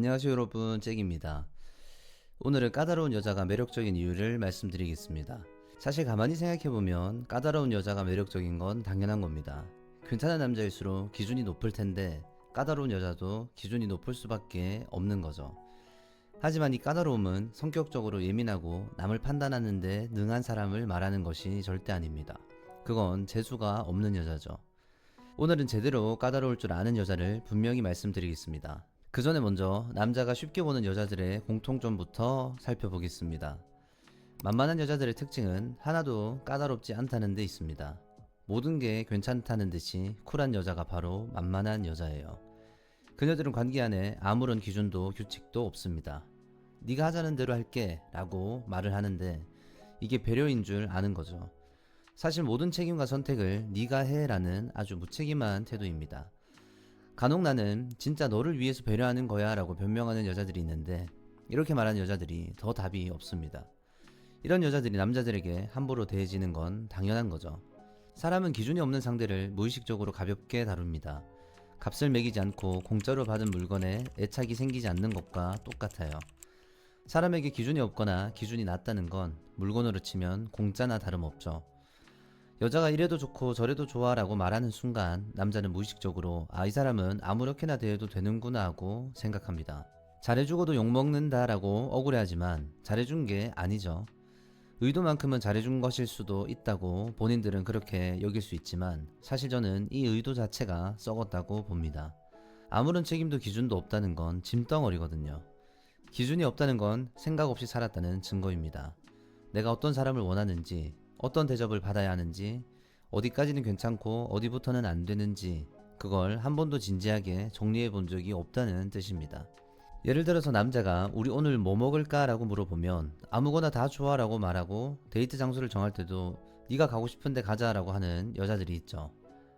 안녕하세요 여러분, 잭입니다. 오늘은 까다로운 여자가 매력적인 이유를 말씀드리겠습니다. 사실 가만히 생각해보면 까다로운 여자가 매력적인 건 당연한 겁니다. 괜찮은 남자일수록 기준이 높을 텐데 까다로운 여자도 기준이 높을 수밖에 없는 거죠. 하지만 이 까다로움은 성격적으로 예민하고 남을 판단하는데 능한 사람을 말하는 것이 절대 아닙니다. 그건 재수가 없는 여자죠. 오늘은 제대로 까다로울 줄 아는 여자를 분명히 말씀드리겠습니다. 그 전에 먼저 남자가 쉽게 보는 여자들의 공통점부터 살펴보겠습니다. 만만한 여자들의 특징은 하나도 까다롭지 않다는 데 있습니다. 모든 게 괜찮다는 듯이 쿨한 여자가 바로 만만한 여자예요. 그녀들은 관계 안에 아무런 기준도 규칙도 없습니다. 네가 하자는 대로 할게 라고 말을 하는데 이게 배려인 줄 아는 거죠. 사실 모든 책임과 선택을 네가 해 라는 아주 무책임한 태도입니다. 간혹 나는 진짜 너를 위해서 배려하는 거야 라고 변명하는 여자들이 있는데 이렇게 말하는 여자들이 더 답이 없습니다. 이런 여자들이 남자들에게 함부로 대해지는 건 당연한 거죠. 사람은 기준이 없는 상대를 무의식적으로 가볍게 다룹니다. 값을 매기지 않고 공짜로 받은 물건에 애착이 생기지 않는 것과 똑같아요. 사람에게 기준이 없거나 기준이 낮다는 건 물건으로 치면 공짜나 다름없죠. 여자가 이래도 좋고 저래도 좋아 라고 말하는 순간 남자는 무의식적으로 이 사람은 아무렇게나 대해도 되는구나 하고 생각합니다. 잘해주고도 욕먹는다 라고 억울해하지만 잘해준 게 아니죠. 의도만큼은 잘해준 것일 수도 있다고 본인들은 그렇게 여길 수 있지만 사실 저는 이 의도 자체가 썩었다고 봅니다. 아무런 책임도 기준도 없다는 건 짐덩어리거든요. 기준이 없다는 건 생각 없이 살았다는 증거입니다. 내가 어떤 사람을 원하는지, 어떤 대접을 받아야 하는지, 어디까지는 괜찮고 어디부터는 안 되는지 그걸 한 번도 진지하게 정리해 본 적이 없다는 뜻입니다. 예를 들어서 남자가 우리 오늘 뭐 먹을까? 라고 물어보면 아무거나 다 좋아 라고 말하고 데이트 장소를 정할 때도 네가 가고 싶은데 가자 라고 하는 여자들이 있죠.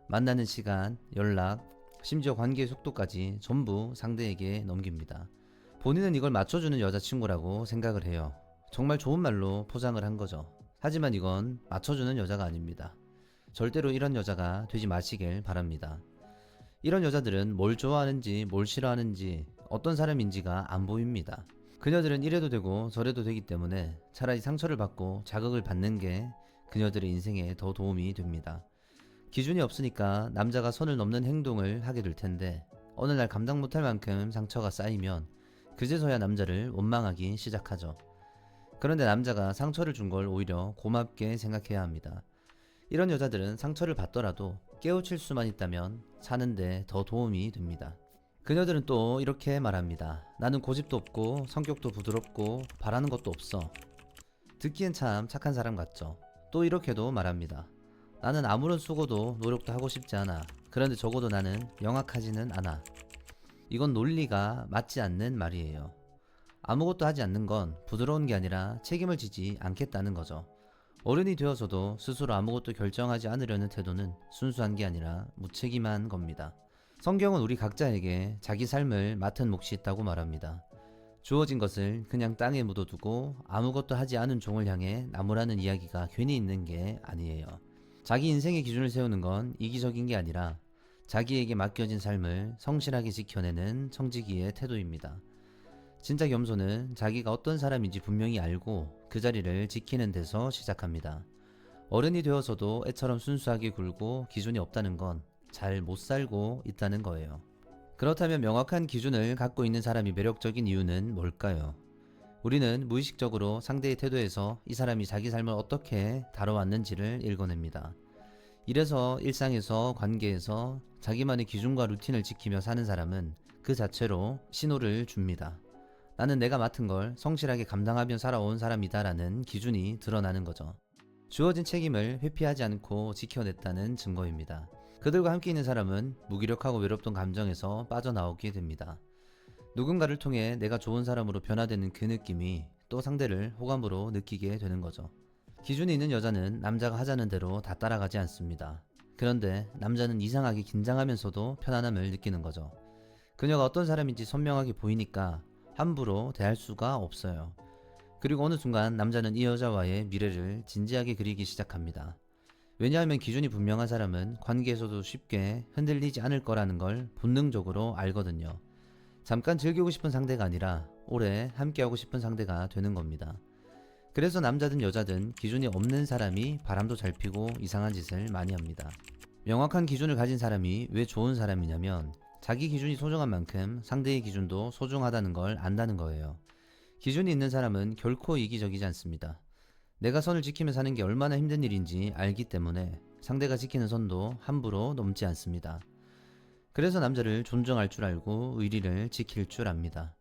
만나는 시간, 연락, 심지어 관계의 속도까지 전부 상대에게 넘깁니다. 본인은 이걸 맞춰주는 여자친구라고 생각을 해요. 정말 좋은 말로 포장을 한 거죠. 하지만 이건 맞춰주는 여자가 아닙니다. 절대로 이런 여자가 되지 마시길 바랍니다. 이런 여자들은 뭘 좋아하는지 뭘 싫어하는지 어떤 사람인지가 안 보입니다. 그녀들은 이래도 되고 저래도 되기 때문에 차라리 상처를 받고 자극을 받는 게 그녀들의 인생에 더 도움이 됩니다. 기준이 없으니까 남자가 선을 넘는 행동을 하게 될 텐데 어느 날 감당 못할 만큼 상처가 쌓이면 그제서야 남자를 원망하기 시작하죠. 그런데 남자가 상처를 준 걸 오히려 고맙게 생각해야 합니다. 이런 여자들은 상처를 받더라도 깨우칠 수만 있다면 사는데 더 도움이 됩니다. 그녀들은 또 이렇게 말합니다. 나는 고집도 없고 성격도 부드럽고 바라는 것도 없어. 듣기엔 참 착한 사람 같죠. 또 이렇게도 말합니다. 나는 아무런 수고도 노력도 하고 싶지 않아. 그런데 적어도 나는 영악하지는 않아. 이건 논리가 맞지 않는 말이에요. 아무것도 하지 않는 건 부드러운 게 아니라 책임을 지지 않겠다는 거죠. 어른이 되어서도 스스로 아무것도 결정하지 않으려는 태도는 순수한 게 아니라 무책임한 겁니다. 성경은 우리 각자에게 자기 삶을 맡은 몫이 있다고 말합니다. 주어진 것을 그냥 땅에 묻어두고 아무것도 하지 않은 종을 향해 나무라는 이야기가 괜히 있는 게 아니에요. 자기 인생의 기준을 세우는 건 이기적인 게 아니라 자기에게 맡겨진 삶을 성실하게 지켜내는 청지기의 태도입니다. 진짜 겸손은 자기가 어떤 사람인지 분명히 알고 그 자리를 지키는 데서 시작합니다. 어른이 되어서도 애처럼 순수하게 굴고 기준이 없다는 건 잘 못 살고 있다는 거예요. 그렇다면 명확한 기준을 갖고 있는 사람이 매력적인 이유는 뭘까요? 우리는 무의식적으로 상대의 태도에서 이 사람이 자기 삶을 어떻게 다뤄왔는지를 읽어냅니다. 이래서 일상에서 관계에서 자기만의 기준과 루틴을 지키며 사는 사람은 그 자체로 신호를 줍니다. 나는 내가 맡은 걸 성실하게 감당하며 살아온 사람이다 라는 기준이 드러나는 거죠. 주어진 책임을 회피하지 않고 지켜냈다는 증거입니다. 그들과 함께 있는 사람은 무기력하고 외롭던 감정에서 빠져나오게 됩니다. 누군가를 통해 내가 좋은 사람으로 변화되는 그 느낌이 또 상대를 호감으로 느끼게 되는 거죠. 기준이 있는 여자는 남자가 하자는 대로 다 따라가지 않습니다. 그런데 남자는 이상하게 긴장하면서도 편안함을 느끼는 거죠. 그녀가 어떤 사람인지 선명하게 보이니까 함부로 대할 수가 없어요. 그리고 어느 순간 남자는 이 여자와의 미래를 진지하게 그리기 시작합니다. 왜냐하면 기준이 분명한 사람은 관계에서도 쉽게 흔들리지 않을 거라는 걸 본능적으로 알거든요. 잠깐 즐기고 싶은 상대가 아니라 오래 함께하고 싶은 상대가 되는 겁니다. 그래서 남자든 여자든 기준이 없는 사람이 바람도 잘 피고 이상한 짓을 많이 합니다. 명확한 기준을 가진 사람이 왜 좋은 사람이냐면 자기 기준이 소중한 만큼 상대의 기준도 소중하다는 걸 안다는 거예요. 기준이 있는 사람은 결코 이기적이지 않습니다. 내가 선을 지키며 사는 게 얼마나 힘든 일인지 알기 때문에 상대가 지키는 선도 함부로 넘지 않습니다. 그래서 남자를 존중할 줄 알고 의리를 지킬 줄 압니다.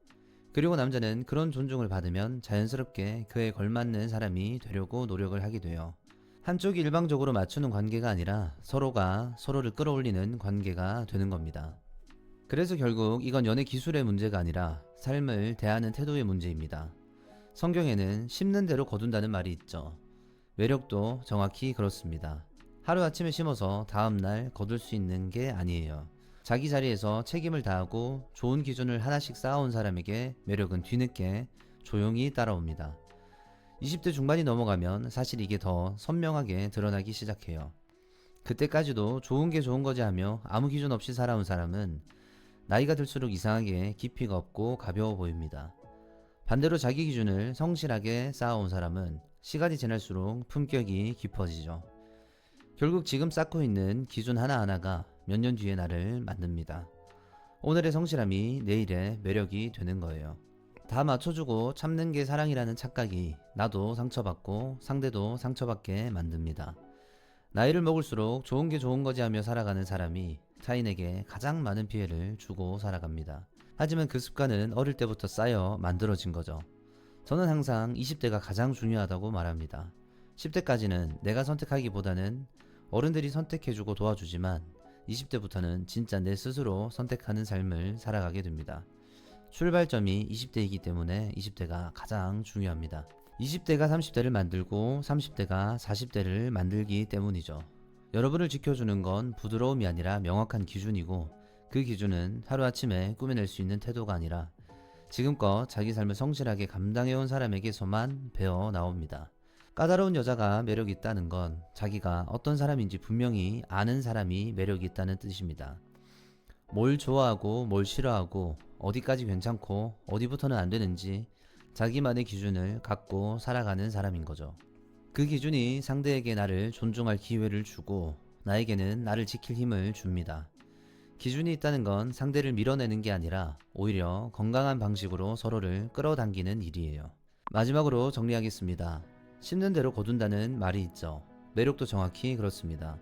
그리고 남자는 그런 존중을 받으면 자연스럽게 그에 걸맞는 사람이 되려고 노력을 하게 돼요. 한쪽이 일방적으로 맞추는 관계가 아니라 서로가 서로를 끌어올리는 관계가 되는 겁니다. 그래서 결국 이건 연애 기술의 문제가 아니라 삶을 대하는 태도의 문제입니다. 성경에는 심는 대로 거둔다는 말이 있죠. 매력도 정확히 그렇습니다. 하루아침에 심어서 다음날 거둘 수 있는 게 아니에요. 자기 자리에서 책임을 다하고 좋은 기준을 하나씩 쌓아온 사람에게 매력은 뒤늦게 조용히 따라옵니다. 20대 중반이 넘어가면 사실 이게 더 선명하게 드러나기 시작해요. 그때까지도 좋은 게 좋은 거지 하며 아무 기준 없이 살아온 사람은 나이가 들수록 이상하게 깊이가 없고 가벼워 보입니다. 반대로 자기 기준을 성실하게 쌓아온 사람은 시간이 지날수록 품격이 깊어지죠. 결국 지금 쌓고 있는 기준 하나하나가 몇 년 뒤에 나를 만듭니다. 오늘의 성실함이 내일의 매력이 되는 거예요. 다 맞춰주고 참는 게 사랑이라는 착각이 나도 상처받고 상대도 상처받게 만듭니다. 나이를 먹을수록 좋은 게 좋은 거지 하며 살아가는 사람이 타인에게 가장 많은 피해를 주고 살아갑니다. 하지만 그 습관은 어릴 때부터 쌓여 만들어진 거죠. 저는 항상 20대가 가장 중요하다고 말합니다. 10대까지는 내가 선택하기보다는 어른들이 선택해주고 도와주지만 20대부터는 진짜 내 스스로 선택하는 삶을 살아가게 됩니다. 출발점이 20대이기 때문에 20대가 가장 중요합니다. 20대가 30대를 만들고 30대가 40대를 만들기 때문이죠. 여러분을 지켜주는 건 부드러움이 아니라 명확한 기준이고 그 기준은 하루아침에 꾸며낼 수 있는 태도가 아니라 지금껏 자기 삶을 성실하게 감당해온 사람에게서만 배어 나옵니다. 까다로운 여자가 매력이 있다는 건 자기가 어떤 사람인지 분명히 아는 사람이 매력이 있다는 뜻입니다. 뭘 좋아하고 뭘 싫어하고 어디까지 괜찮고 어디부터는 안 되는지 자기만의 기준을 갖고 살아가는 사람인 거죠. 그 기준이 상대에게 나를 존중할 기회를 주고 나에게는 나를 지킬 힘을 줍니다. 기준이 있다는 건 상대를 밀어내는 게 아니라 오히려 건강한 방식으로 서로를 끌어당기는 일이에요. 마지막으로 정리하겠습니다. 심는 대로 거둔다는 말이 있죠. 매력도 정확히 그렇습니다.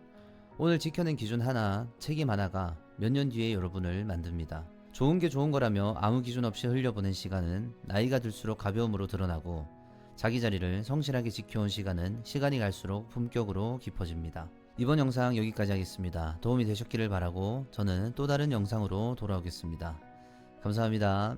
오늘 지켜낸 기준 하나, 책임 하나가 몇 년 뒤에 여러분을 만듭니다. 좋은 게 좋은 거라며 아무 기준 없이 흘려보낸 시간은 나이가 들수록 가벼움으로 드러나고 자기 자리를 성실하게 지켜온 시간은 시간이 갈수록 품격으로 깊어집니다. 이번 영상 여기까지 하겠습니다. 도움이 되셨기를 바라고 저는 또 다른 영상으로 돌아오겠습니다. 감사합니다.